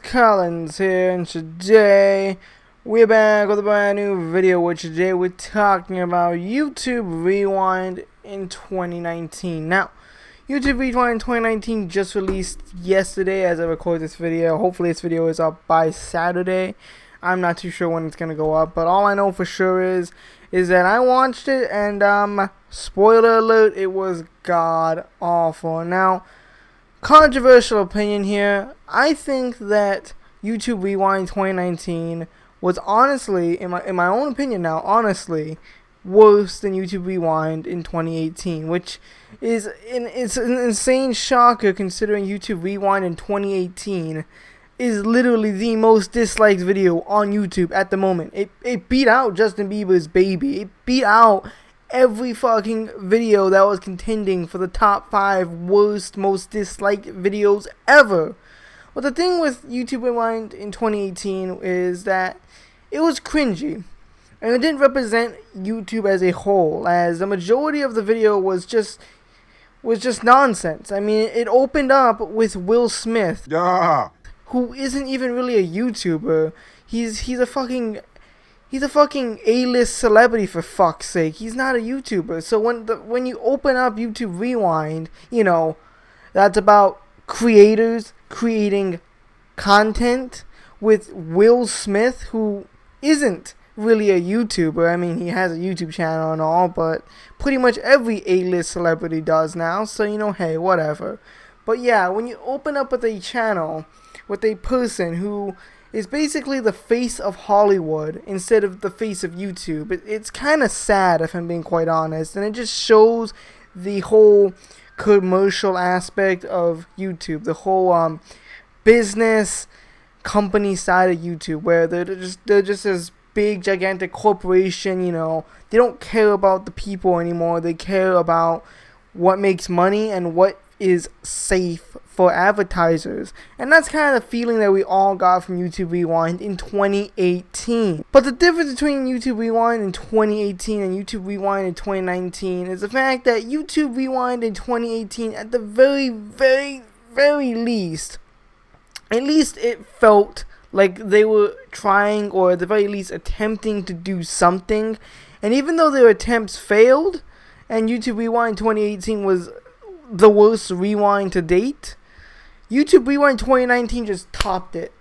Collins here, and today we're back with a brand new video. Which today we're talking about YouTube Rewind in 2019. Now, YouTube Rewind in 2019 just released yesterday as I record this video. Hopefully this video is up by Saturday. I'm not too sure when it's gonna go up, but all I know for sure is that I watched it, and spoiler alert, it was god awful. Now, controversial opinion here. I think that YouTube Rewind 2019 was honestly, in my own opinion now, honestly, worse than YouTube Rewind in 2018, which is it's an insane shocker considering YouTube Rewind in 2018 is literally the most disliked video on YouTube at the moment. It beat out Justin Bieber's Baby. It beat out every fucking video that was contending for the top 5 worst, most disliked videos ever. But the thing with YouTube Rewind in 2018 is that it was cringy, and it didn't represent YouTube as a whole, as the majority of the video was just nonsense. I mean, it opened up with Will Smith, who isn't even really a YouTuber. He's a fucking A-list celebrity, for fuck's sake. He's not a YouTuber. So when you open up YouTube Rewind, you know, that's about creators creating content with Will Smith, who isn't really a YouTuber. I mean, he has a YouTube channel and all, but pretty much every A-list celebrity does now. So, you know, hey, whatever. But yeah, when you open up with a channel with a person who is basically the face of Hollywood instead of the face of YouTube, it's kind of sad, if I'm being quite honest, and it just shows the whole commercial aspect of YouTube, the whole business company side of YouTube, where they're just this big gigantic corporation. You know, they don't care about the people anymore. They care about what makes money and what is safe for advertisers, and that's kind of the feeling that we all got from YouTube Rewind in 2018. But the difference between YouTube Rewind in 2018 and YouTube Rewind in 2019 is the fact that YouTube Rewind in 2018, at the very, very, very least, at least it felt like they were trying, or at the very least attempting to do something. And even though their attempts failed, and YouTube Rewind 2018 was the worst rewind to date, YouTube Rewind 2019 just topped it.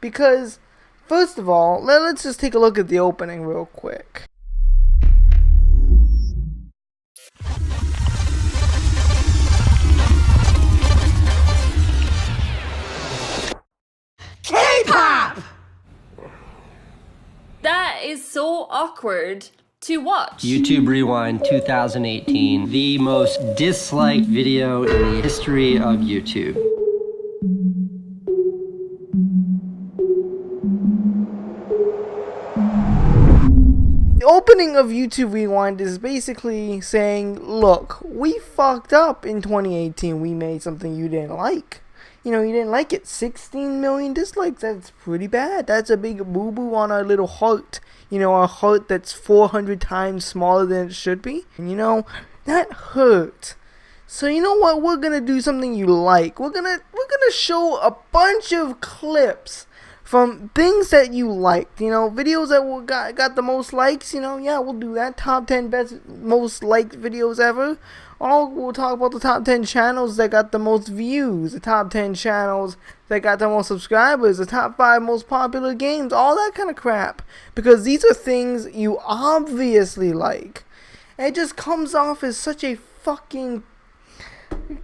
Because, first of all, let's just take a look at the opening real quick. K-pop! That is so awkward to watch. YouTube Rewind 2018, the most disliked video in the history of YouTube. The opening of YouTube Rewind is basically saying, look, we fucked up in 2018. We made something you didn't like. You know, you didn't like it. 16 million dislikes. That's pretty bad. That's a big boo-boo on our little heart. You know, our heart that's 400 times smaller than it should be. And you know, that hurt. So you know what? We're gonna do something you like. We're gonna show a bunch of clips from things that you liked. You know, videos that got the most likes. You know, yeah, we'll do that. Top 10 best, most liked videos ever. Or we'll talk about the top 10 channels that got the most views, the top 10 channels that got the most subscribers, the top 5 most popular games, all that kind of crap. Because these are things you obviously like. And it just comes off as such a fucking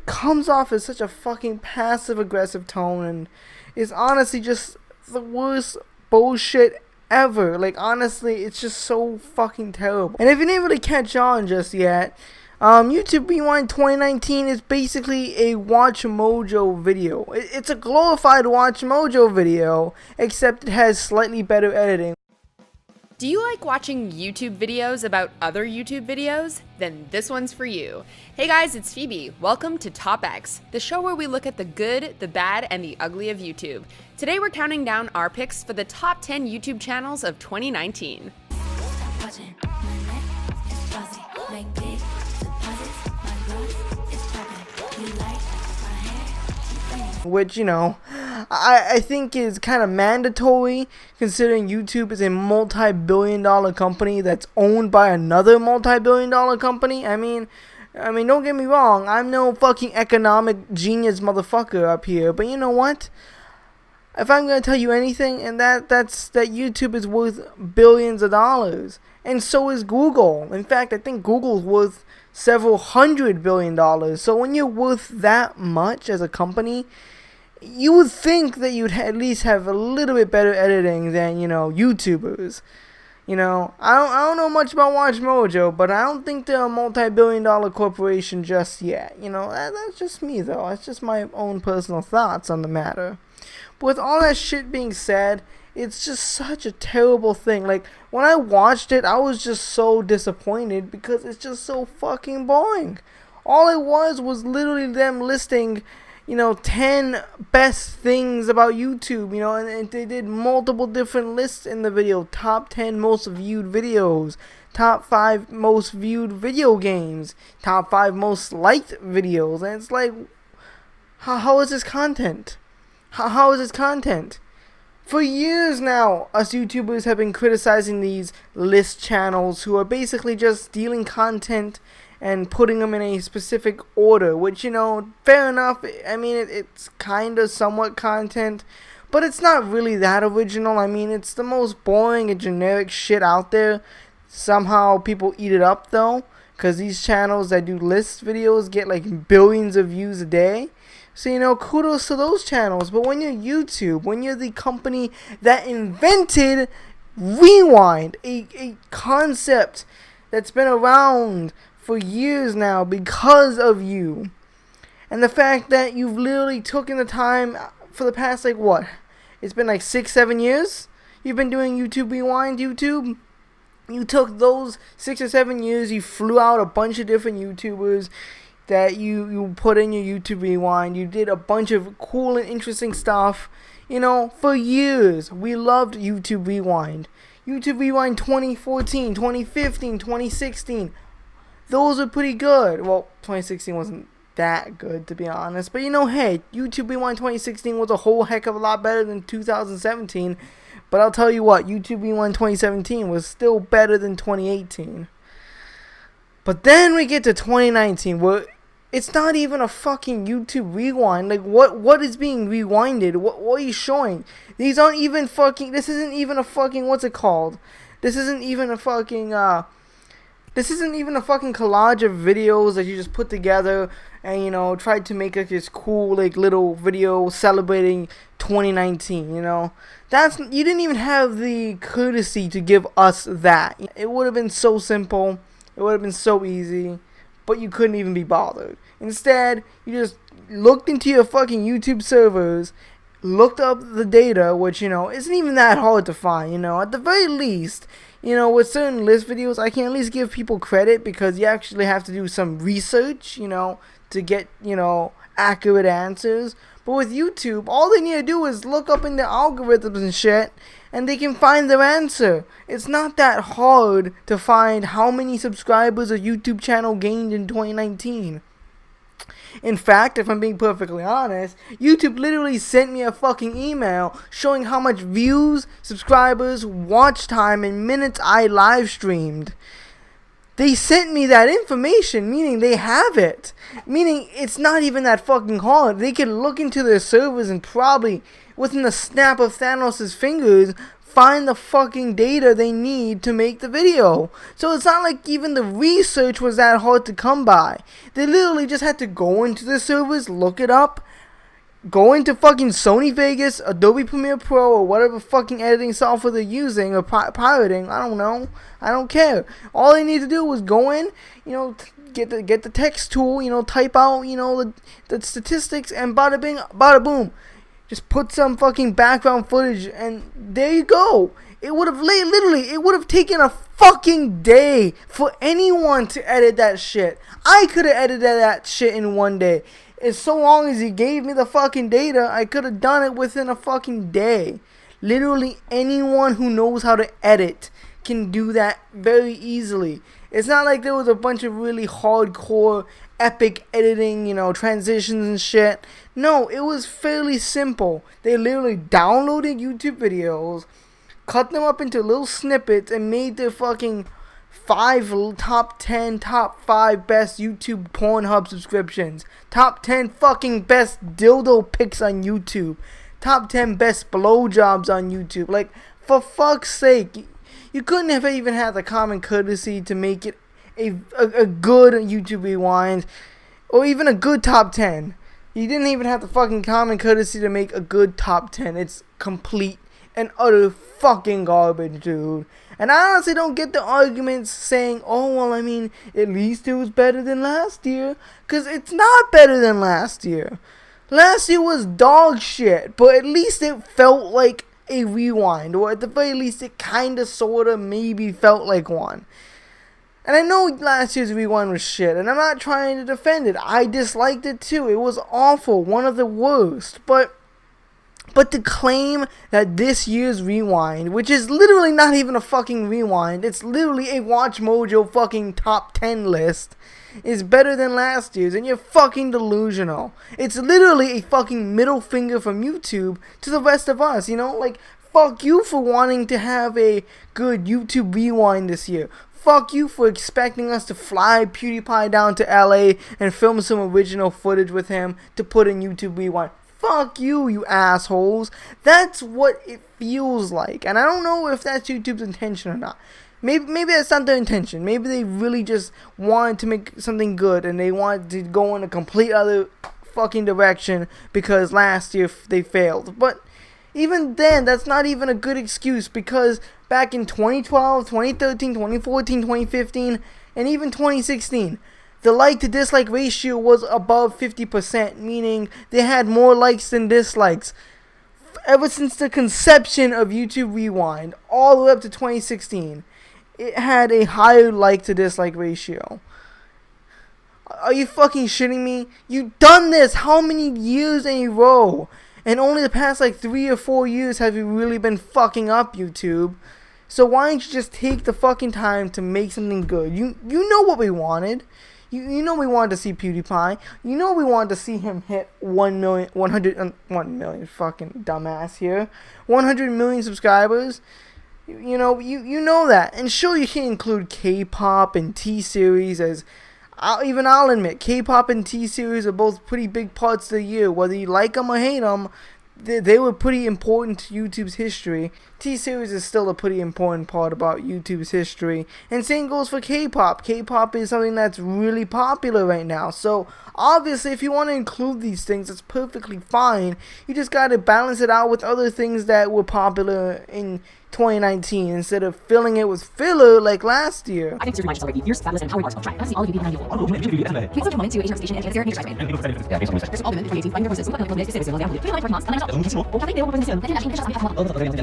passive-aggressive tone, and it's honestly just the worst bullshit ever. Like, honestly, it's just so fucking terrible. And if you didn't really catch on just yet, YouTube Rewind 2019 is basically a Watch Mojo video. It's a glorified Watch Mojo video, except it has slightly better editing. Do you like watching YouTube videos about other YouTube videos? Then this one's for you. Hey guys, it's Phoebe. Welcome to Top X, the show where we look at the good, the bad, and the ugly of YouTube. Today we're counting down our picks for the top 10 YouTube channels of 2019. Which, you know, I think is kind of mandatory, considering YouTube is a multi-billion-dollar company that's owned by another multi-billion-dollar company. I mean, don't get me wrong. I'm no fucking economic genius motherfucker up here, but you know what? If I'm gonna tell you anything, and that's that YouTube is worth billions of dollars, and so is Google. In fact, I think Google's worth several $100 billion. So when you're worth that much as a company, you would think that you'd at least have a little bit better editing than, YouTubers. I don't know much about WatchMojo, but I don't think they're a multi-billion-dollar corporation just yet. That's just me, though. That's just my own personal thoughts on the matter. But with all that shit being said, it's just such a terrible thing. Like, when I watched it, I was just so disappointed because it's just so fucking boring. All it was literally them listing, 10 best things about YouTube, and they did multiple different lists in the video. Top 10 most viewed videos, top 5 most viewed video games, top 5 most liked videos, and it's like, how is this content? How is this content? For years now, us YouTubers have been criticizing these list channels who are basically just stealing content and putting them in a specific order, which, fair enough. I mean, it's kind of somewhat content, but it's not really that original. I mean, it's the most boring and generic shit out there. Somehow people eat it up, though, because these channels that do list videos get like billions of views a day. So, kudos to those channels. But when you're YouTube, when you're the company that invented Rewind, a concept that's been around for years now because of you, and the fact that you've literally taken the time for the past, it's been 6-7 years you've been doing YouTube Rewind. YouTube, you took those 6 or 7 years, you flew out a bunch of different YouTubers that you put in your YouTube Rewind. You did a bunch of cool and interesting stuff. For years, we loved YouTube Rewind. YouTube Rewind 2014, 2015, 2016. Those were pretty good. Well, 2016 wasn't that good, to be honest. But hey, YouTube Rewind 2016 was a whole heck of a lot better than 2017. But I'll tell you what, YouTube Rewind 2017 was still better than 2018. But then we get to 2019, where it's not even a fucking YouTube Rewind. Like, what is being rewinded? What are you showing? These aren't even fucking, this isn't even a fucking, what's it called? This isn't even a fucking collage of videos that you just put together and, tried to make this cool, little video celebrating 2019, you didn't even have the courtesy to give us that. It would have been so simple. It would have been so easy, but you couldn't even be bothered. Instead, you just looked into your fucking YouTube servers, looked up the data, which, isn't even that hard to find, At the very least, with certain list videos, I can at least give people credit because you actually have to do some research, to get, accurate answers. But with YouTube, all they need to do is look up in the algorithms and shit, and they can find their answer. It's not that hard to find how many subscribers a YouTube channel gained in 2019. In fact, if I'm being perfectly honest, YouTube literally sent me a fucking email showing how much views, subscribers, watch time, and minutes I live streamed. They sent me that information, meaning they have it. Meaning it's not even that fucking hard. They can look into their servers and probably, within the snap of Thanos' fingers, find the fucking data they need to make the video. So it's not like even the research was that hard to come by. They literally just had to go into the servers, look it up, go into fucking Sony Vegas, Adobe Premiere Pro, or whatever fucking editing software they're using, or pirating, I don't know. I don't care. All they need to do was go in, get the text tool, type out, the statistics, and bada bing, bada boom. Just put some fucking background footage, and there you go. It would have taken a fucking day for anyone to edit that shit. I could have edited that shit in one day. As so long as he gave me the fucking data, I could have done it within a fucking day. Literally anyone who knows how to edit can do that very easily. It's not like there was a bunch of really hardcore, epic editing, transitions and shit. No, it was fairly simple. They literally downloaded YouTube videos, cut them up into little snippets, and made their fucking top 10, top 5 best YouTube Pornhub subscriptions, top 10 fucking best dildo pics on YouTube, top 10 best blowjobs on YouTube. Like, for fuck's sake, you couldn't have even had the common courtesy to make it a good YouTube Rewind, or even a good top 10. You didn't even have the fucking common courtesy to make a good top 10. It's complete and utter fucking garbage, dude. And I honestly don't get the arguments saying, oh, well, I mean, at least it was better than last year. Because it's not better than last year. Last year was dog shit, but at least it felt like a rewind. Or at the very least, it kind of, sort of, maybe felt like one. And I know last year's rewind was shit, and I'm not trying to defend it. I disliked it too. It was awful. One of the worst. But to claim that this year's rewind, which is literally not even a fucking rewind, it's literally a Watch Mojo fucking top 10 list, is better than last year's, and you're fucking delusional. It's literally a fucking middle finger from YouTube to the rest of us, Like, fuck you for wanting to have a good YouTube rewind this year. Fuck you for expecting us to fly PewDiePie down to LA and film some original footage with him to put in YouTube rewind. Fuck you, you assholes. That's what it feels like. And I don't know if that's YouTube's intention or not. Maybe that's not their intention. Maybe they really just wanted to make something good and they wanted to go in a complete other fucking direction because last year they failed. But even then, that's not even a good excuse, because back in 2012, 2013, 2014, 2015, and even 2016, the like to dislike ratio was above 50%, meaning they had more likes than dislikes. Ever since the conception of YouTube Rewind, all the way up to 2016, it had a higher like to dislike ratio. Are you fucking shitting me? You've done this how many years in a row? And only the past 3 or 4 years have you really been fucking up, YouTube. So why don't you just take the fucking time to make something good? You know what we wanted. You know we wanted to see PewDiePie. You know we wanted to see him hit 1 million, fucking dumbass here. 100 million subscribers. You know that. And sure, you can include K-pop and T-Series as... I'll admit, K-pop and T-Series are both pretty big parts of the year. Whether you like them or hate them, they were pretty important to YouTube's history. T-Series is still a pretty important part about YouTube's history. And same goes for K-pop. K-pop is something that's really popular right now. So, obviously, if you want to include these things, it's perfectly fine. You just gotta balance it out with other things that were popular in 2019 instead of filling it with filler like last year. I think this rewind just celebrate years, fabulous, and empowering arts of track. I see all of you people behind you. Click such a moment to Asian representation and Cancer, Nature Stripe. There's all women in 2018 fighting their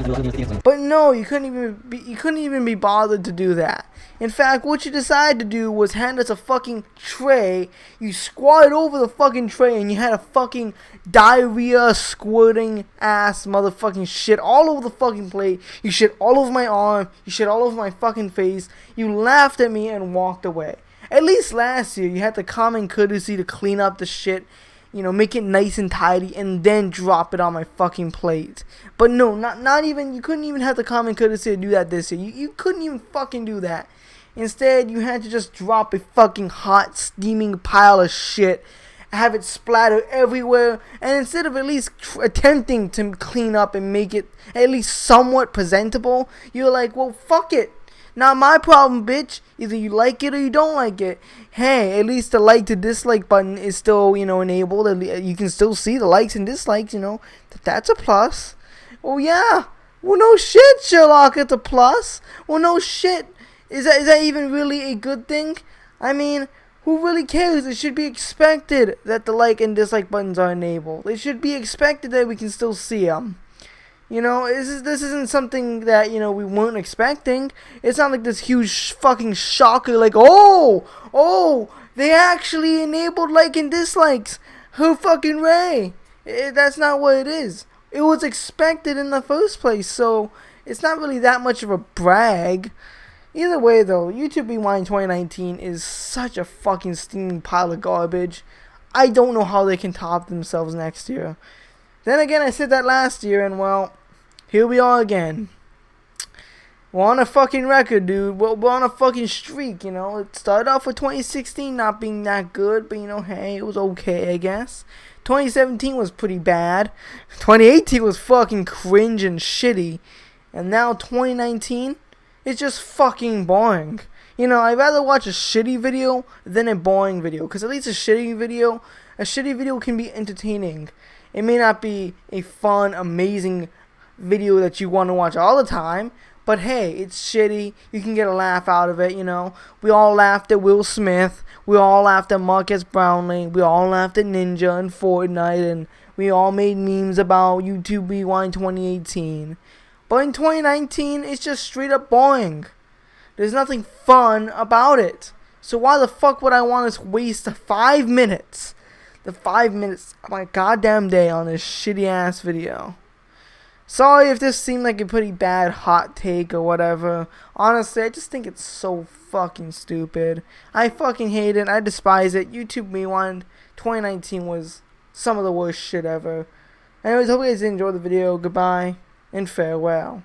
horses. But no, you couldn't even be bothered to do that. In fact, what you decided to do was hand us a fucking tray. You squatted over the fucking tray and you had a fucking diarrhea squirting ass motherfucking shit all over the fucking plate. You shit all over my arm. You shit all over my fucking face. You laughed at me and walked away. At least last year, you had the common courtesy to clean up the shit, make it nice and tidy, and then drop it on my fucking plate. But no, not even, you couldn't even have the common courtesy to do that this year. You couldn't even fucking do that. Instead, you had to just drop a fucking hot, steaming pile of shit, have it splatter everywhere, and instead of at least attempting to clean up and make it at least somewhat presentable, you're like, well, fuck it. Not my problem, bitch. Either you like it or you don't like it. Hey, at least the like to dislike button is still, enabled. You can still see the likes and dislikes, That's a plus. Oh, yeah. Well, no shit, Sherlock, it's a plus. Well, no shit. Is that even really a good thing? I mean, who really cares? It should be expected that the like and dislike buttons are enabled. It should be expected that we can still see them. This isn't something that, we weren't expecting. It's not like this huge fucking shocker like, oh, they actually enabled like and dislikes. Who fucking Ray? That's not what it is. It was expected in the first place, so it's not really that much of a brag. Either way though, YouTube Rewind 2019 is such a fucking steaming pile of garbage. I don't know how they can top themselves next year. Then again, I said that last year, and well, here we are again. We're on a fucking record, dude. We're on a fucking streak, you know. It started off with 2016 not being that good, but you know, hey, it was okay, I guess. 2017 was pretty bad. 2018 was fucking cringe and shitty. And now 2019, it's just fucking boring. You know, I'd rather watch a shitty video than a boring video. Because at least a shitty video can be entertaining. It may not be a fun, amazing video that you want to watch all the time. But hey, it's shitty. You can get a laugh out of it, you know. We all laughed at Will Smith. We all laughed at Marcus Brownlee. We all laughed at Ninja and Fortnite. And we all made memes about YouTube Rewind 2018. But in 2019, it's just straight up boring. There's nothing fun about it. So why the fuck would I want to waste 5 minutes? The 5 minutes of my goddamn day on this shitty ass video. Sorry if this seemed like a pretty bad hot take or whatever. Honestly, I just think it's so fucking stupid. I fucking hate it. I despise it. YouTube Rewind 2019 was some of the worst shit ever. Anyways, hope you guys enjoyed the video. Goodbye and farewell.